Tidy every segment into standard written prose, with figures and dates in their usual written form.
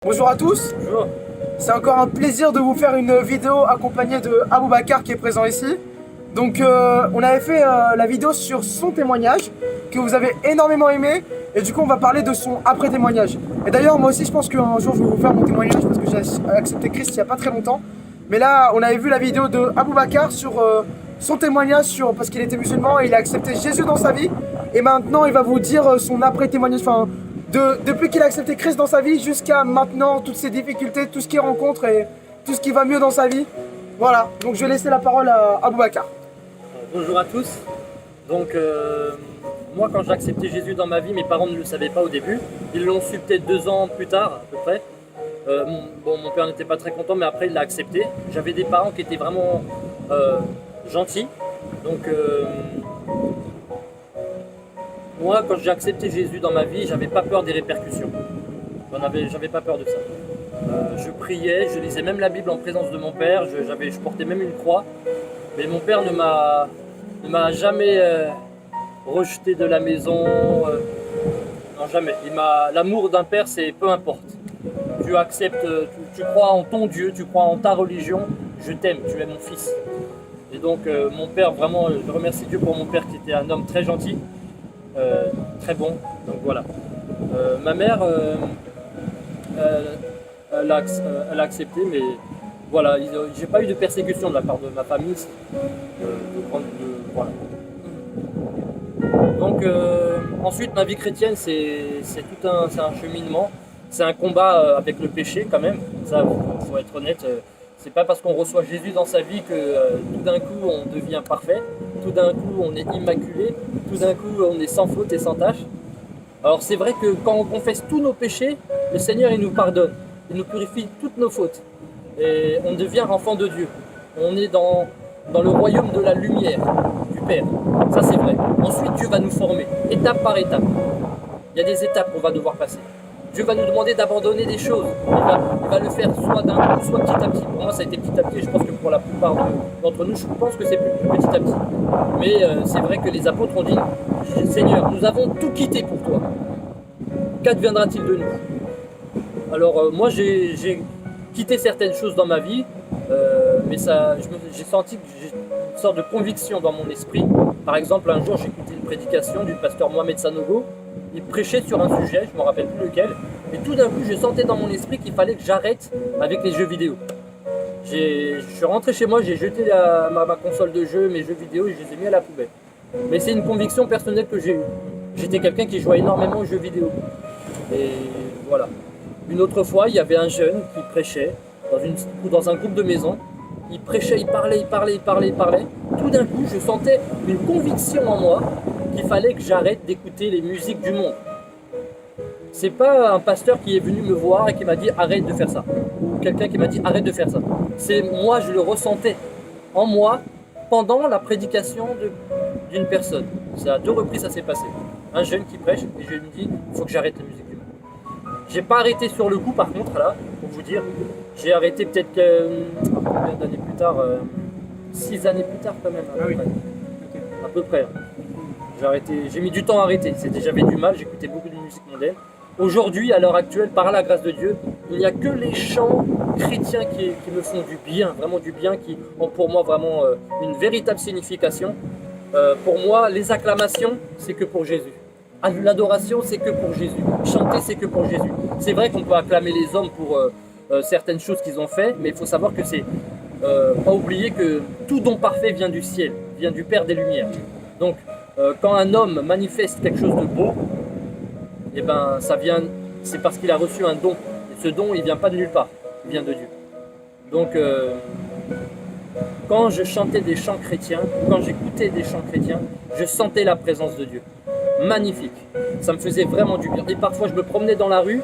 Bonjour à tous. Bonjour. C'est encore un plaisir de vous faire une vidéo accompagnée de Aboubacar qui est présent ici. Donc on avait fait la vidéo sur son témoignage que vous avez énormément aimé et du coup on va parler de son après témoignage. Et d'ailleurs moi aussi je pense qu'un jour je vais vous faire mon témoignage parce que j'ai accepté Christ il n'y a pas très longtemps. Mais là on avait vu la vidéo de Aboubacar sur son témoignage parce qu'il était musulman et il a accepté Jésus dans sa vie. Et maintenant il va vous dire son après témoignage, depuis qu'il a accepté Christ dans sa vie jusqu'à maintenant, toutes ses difficultés, tout ce qu'il rencontre et tout ce qui va mieux dans sa vie. Voilà, donc je vais laisser la parole à Aboubacar. Bonjour à tous. Donc moi quand j'ai accepté Jésus dans ma vie, mes parents ne le savaient pas au début. Ils l'ont su peut-être 2 ans plus tard à peu près. Mon père n'était pas très content mais après il l'a accepté. J'avais des parents qui étaient vraiment gentils. Donc moi quand j'ai accepté Jésus dans ma vie, j'avais pas peur des répercussions. J'avais pas peur de ça. Je priais, je lisais même la Bible en présence de mon père, je portais même une croix. Mais mon père ne m'a jamais rejeté de la maison. Non, jamais. L'amour d'un père, c'est peu importe. Tu acceptes, tu crois en ton Dieu, tu crois en ta religion, je t'aime, tu es mon fils. Et donc mon père, vraiment, je remercie Dieu pour mon père qui était un homme très gentil, très bon. Donc voilà. Ma mère, elle a accepté, mais voilà, j'ai pas eu de persécution de la part de ma famille. Voilà. Donc ensuite, ma vie chrétienne, c'est un cheminement, c'est un combat avec le péché quand même. Ça, faut être honnête. C'est pas parce qu'on reçoit Jésus dans sa vie que tout d'un coup on devient parfait, tout d'un coup on est immaculé, tout d'un coup on est sans faute et sans tache. Alors c'est vrai que quand on confesse tous nos péchés, le Seigneur il nous pardonne, il nous purifie toutes nos fautes et on devient enfant de Dieu. On est dans le royaume de la lumière du Père. Ça c'est vrai. Ensuite Dieu va nous former, étape par étape. Il y a des étapes qu'on va devoir passer. Dieu va nous demander d'abandonner des choses. Il va le faire soit d'un coup, soit petit à petit. Pour moi ça a été petit à petit, je pense que pour la plupart d'entre nous, je pense que c'est plus petit à petit. Mais c'est vrai que les apôtres ont dit, Seigneur, nous avons tout quitté pour toi. Qu'adviendra-t-il de nous? Alors moi j'ai quitté certaines choses dans ma vie, mais j'ai senti que j'ai une sorte de conviction dans mon esprit. Par exemple, un jour j'ai écouté une prédication du pasteur Mohamed Sanogo. Il prêchait sur un sujet, je ne me rappelle plus lequel, et tout d'un coup je sentais dans mon esprit qu'il fallait que j'arrête avec les jeux vidéo. Je suis rentré chez moi, j'ai jeté ma console de jeu, mes jeux vidéo, et je les ai mis à la poubelle. Mais c'est une conviction personnelle que j'ai eue. J'étais quelqu'un qui jouait énormément aux jeux vidéo. Et voilà. Une autre fois, il y avait un jeune qui prêchait dans un groupe de maison. Il prêchait, il parlait. Tout d'un coup, je sentais une conviction en moi qu'il fallait que j'arrête d'écouter les musiques du monde. C'est pas un pasteur qui est venu me voir et qui m'a dit arrête de faire ça. Ou quelqu'un qui m'a dit arrête de faire ça. C'est moi, je le ressentais en moi pendant la prédication d'une personne. C'est à 2 reprises ça s'est passé. Un jeune qui prêche et je me dis il faut que j'arrête la musique du monde. J'ai pas arrêté sur le coup par contre là, pour vous dire. J'ai arrêté peut-être combien d'années plus tard 6 années plus tard quand même. À peu près. J'ai mis du temps à arrêter. J'avais du mal, j'écoutais beaucoup de musique mondaine. Aujourd'hui, à l'heure actuelle, par la grâce de Dieu, il n'y a que les chants chrétiens qui me font du bien, vraiment du bien, qui ont pour moi vraiment une véritable signification. Pour moi, les acclamations, c'est que pour Jésus. L'adoration, c'est que pour Jésus. Chanter, c'est que pour Jésus. C'est vrai qu'on peut acclamer les hommes pour certaines choses qu'ils ont fait, mais il faut savoir que c'est pas oublier que tout don parfait vient du ciel, vient du Père des Lumières. Donc, quand un homme manifeste quelque chose de beau, eh ben, c'est parce qu'il a reçu un don. Et ce don, il vient pas de nulle part, il vient de Dieu. Donc, quand je chantais des chants chrétiens, quand j'écoutais des chants chrétiens, je sentais la présence de Dieu. Magnifique. Ça me faisait vraiment du bien. Et parfois, je me promenais dans la rue,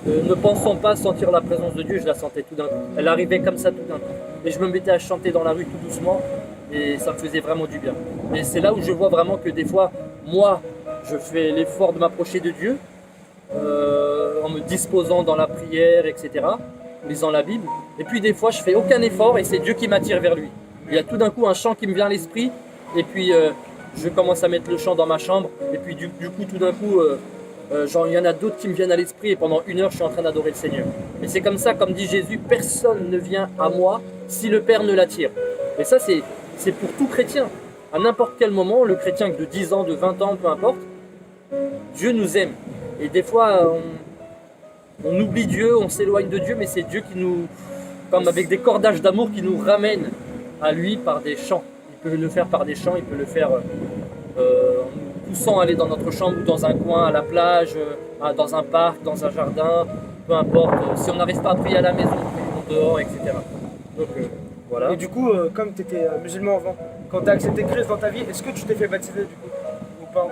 ne pensant pas sentir la présence de Dieu, je la sentais tout d'un coup. Elle arrivait comme ça tout d'un coup. Et je me mettais à chanter dans la rue tout doucement, et ça me faisait vraiment du bien. Et c'est là où je vois vraiment que des fois, moi, je fais l'effort de m'approcher de Dieu, en me disposant dans la prière, etc., lisant la Bible. Et puis des fois, je fais aucun effort et c'est Dieu qui m'attire vers lui. Il y a tout d'un coup un chant qui me vient à l'esprit, et puis je commence à mettre le chant dans ma chambre, et puis du coup, tout d'un coup, Genre, il y en a d'autres qui me viennent à l'esprit et pendant 1 heure, je suis en train d'adorer le Seigneur. Et c'est comme ça, comme dit Jésus, personne ne vient à moi si le Père ne l'attire. Et ça, c'est pour tout chrétien. À n'importe quel moment, le chrétien de 10 ans, de 20 ans, peu importe, Dieu nous aime. Et des fois, on oublie Dieu, on s'éloigne de Dieu, mais c'est Dieu qui nous, comme avec des cordages d'amour, qui nous ramène à lui par des chants. Il peut le faire par des chants, il peut le faire en nous poussant à aller dans notre chambre ou dans un coin, à la plage, dans un parc, dans un jardin, peu importe. Si on n'arrive pas à prier à la maison, prions dehors, etc. Donc voilà. Et du coup, comme tu étais musulman avant, quand tu as accepté Christ dans ta vie, est-ce que tu t'es fait baptiser du coup ou pas,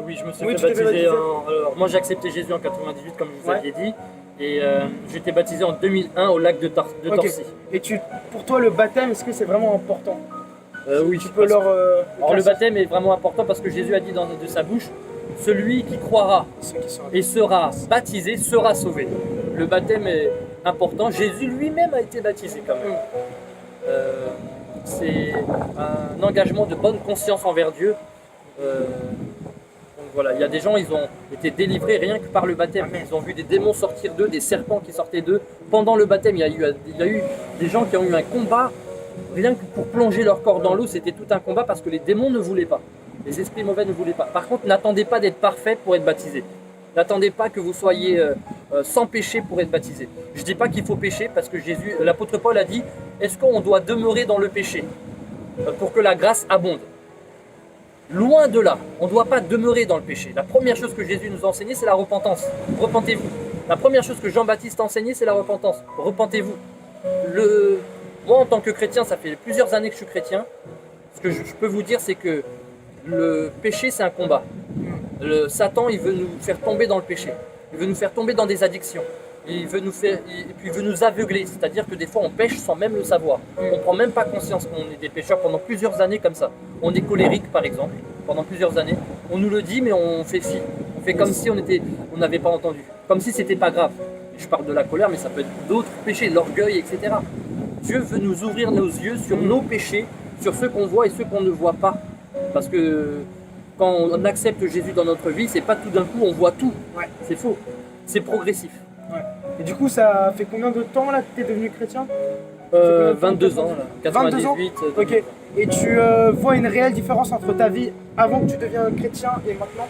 Oui, je me suis Oui, fait tu t'es fait baptiser. baptiser. Alors, moi, j'ai accepté Jésus en 98, comme je vous Ouais. aviez dit. Et j'ai été baptisé en 2001 au lac de Ok. Torcy. Et pour toi, le baptême, est-ce que c'est vraiment important? Oui, Tu peux leur. Alors le baptême est vraiment important parce que Jésus a dit de sa bouche, celui qui croira Ceux qui sont. et sera baptisé sera sauvé. Le baptême est important. Jésus lui-même a été baptisé quand même. C'est un engagement de bonne conscience envers Dieu. Donc voilà, il y a des gens, ils ont été délivrés rien que par le baptême. Ils ont vu des démons sortir d'eux, des serpents qui sortaient d'eux. Pendant le baptême, il y a eu des gens qui ont eu un combat. Rien que pour plonger leur corps dans l'eau, c'était tout un combat parce que les démons ne voulaient pas. Les esprits mauvais ne voulaient pas. Par contre, n'attendez pas d'être parfait pour être baptisé. N'attendez pas que vous soyez sans péché pour être baptisé. Je ne dis pas qu'il faut pécher parce que l'apôtre Paul a dit, est-ce qu'on doit demeurer dans le péché pour que la grâce abonde? Loin de là, on ne doit pas demeurer dans le péché. La première chose que Jésus nous a enseignée, c'est la repentance. Repentez-vous. La première chose que Jean-Baptiste a enseignée, c'est la repentance. Repentez-vous. Moi, en tant que chrétien, ça fait plusieurs années que je suis chrétien. Ce que je peux vous dire, c'est que le péché, c'est un combat. Satan, il veut nous faire tomber dans le péché. Il veut nous faire tomber dans des addictions. Il veut nous aveugler. C'est-à-dire que des fois, on pêche sans même le savoir. On ne prend même pas conscience qu'on est des pécheurs pendant plusieurs années comme ça. On est colérique, par exemple, pendant plusieurs années. On nous le dit, mais on fait fi. On fait comme si on n'avait pas entendu. Comme si c'était pas grave. Je parle de la colère, mais ça peut être d'autres péchés, l'orgueil, etc. Dieu veut nous ouvrir nos yeux sur nos péchés, sur ceux qu'on voit et ceux qu'on ne voit pas. Parce que quand on accepte Jésus dans notre vie, c'est pas tout d'un coup on voit tout. Ouais. C'est faux. C'est progressif. Ouais. Et du coup, ça fait combien de temps là que tu es devenu chrétien? 22 ans, là. 22 ans 98. Ok. Et tu vois une réelle différence entre ta vie avant que tu deviennes chrétien et maintenant?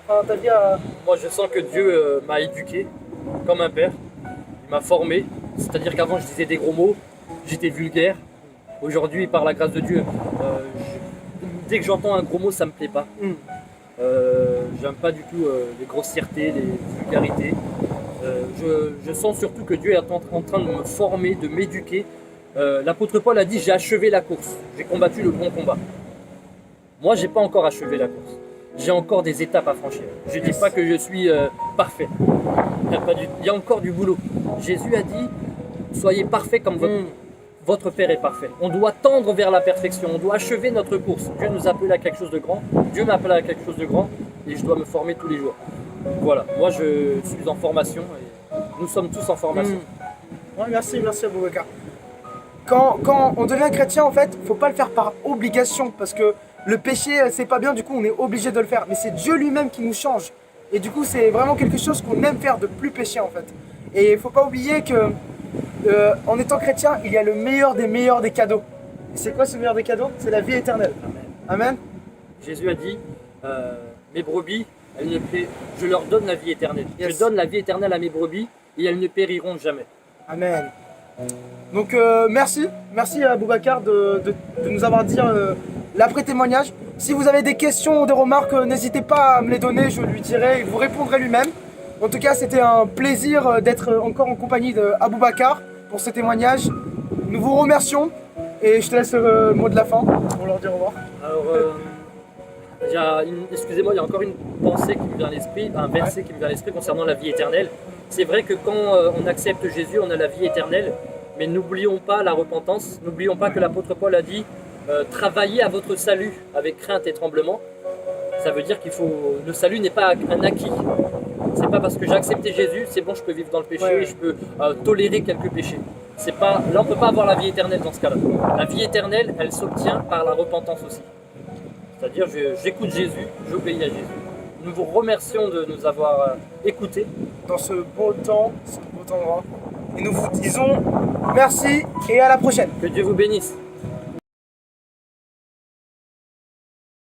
Enfin, ta vie à... Moi, je sens que Dieu m'a éduqué comme un père. Il m'a formé. C'est-à-dire qu'avant, je disais des gros mots. J'étais vulgaire. Aujourd'hui, par la grâce de Dieu, dès que j'entends un gros mot, ça me plaît pas. J'aime pas du tout les grossièretés, les vulgarités. Je sens surtout que Dieu est en train de me former, de m'éduquer. L'apôtre Paul a dit, j'ai achevé la course, j'ai combattu le bon combat. Moi, j'ai pas encore achevé la course. J'ai encore des étapes à franchir. Je dis pas que je suis parfait. Il y a encore du boulot. Jésus a dit, soyez parfaits comme votre Père est parfait. On doit tendre vers la perfection, on doit achever notre course. Dieu nous appelle à quelque chose de grand, Dieu m'appelle à quelque chose de grand et je dois me former tous les jours. Voilà, moi je suis en formation et nous sommes tous en formation. Ouais, merci Aboubacar. Quand on devient chrétien, en fait, faut pas le faire par obligation parce que le péché, c'est pas bien, du coup on est obligé de le faire. Mais c'est Dieu lui-même qui nous change. Et du coup, c'est vraiment quelque chose qu'on aime faire, de plus pécher en fait. Et il faut pas oublier que en étant chrétien, il y a le meilleur des cadeaux. Et c'est quoi ce meilleur des cadeaux? C'est la vie éternelle. Amen. Jésus a dit, mes brebis, je leur donne la vie éternelle. Yes. Je donne la vie éternelle à mes brebis et elles ne périront jamais. Amen. Donc merci Aboubacar de nous avoir dit l'après-témoignage. Si vous avez des questions ou des remarques, n'hésitez pas à me les donner, je lui dirai, il vous répondrait lui-même. En tout cas, c'était un plaisir d'être encore en compagnie d'Aboubacar pour ce témoignage. Nous vous remercions et je te laisse le mot de la fin pour leur dire au revoir. Alors, excusez-moi, il y a encore une pensée qui me vient à l'esprit, un verset qui me vient à l'esprit concernant la vie éternelle. C'est vrai que quand on accepte Jésus, on a la vie éternelle, mais n'oublions pas la repentance, n'oublions pas que l'apôtre Paul a dit travaillez à votre salut avec crainte et tremblement. Ça veut dire le salut n'est pas un acquis. C'est pas parce que j'ai accepté Jésus, c'est bon, je peux vivre dans le péché, et je peux tolérer quelques péchés. Là, on ne peut pas avoir la vie éternelle dans ce cas-là. La vie éternelle, elle s'obtient par la repentance aussi. C'est-à-dire, j'écoute Jésus, j'obéis à Jésus. nous vous remercions de nous avoir écoutés. Dans ce beau temps endroit. Et nous vous disons merci et à la prochaine. Que Dieu vous bénisse.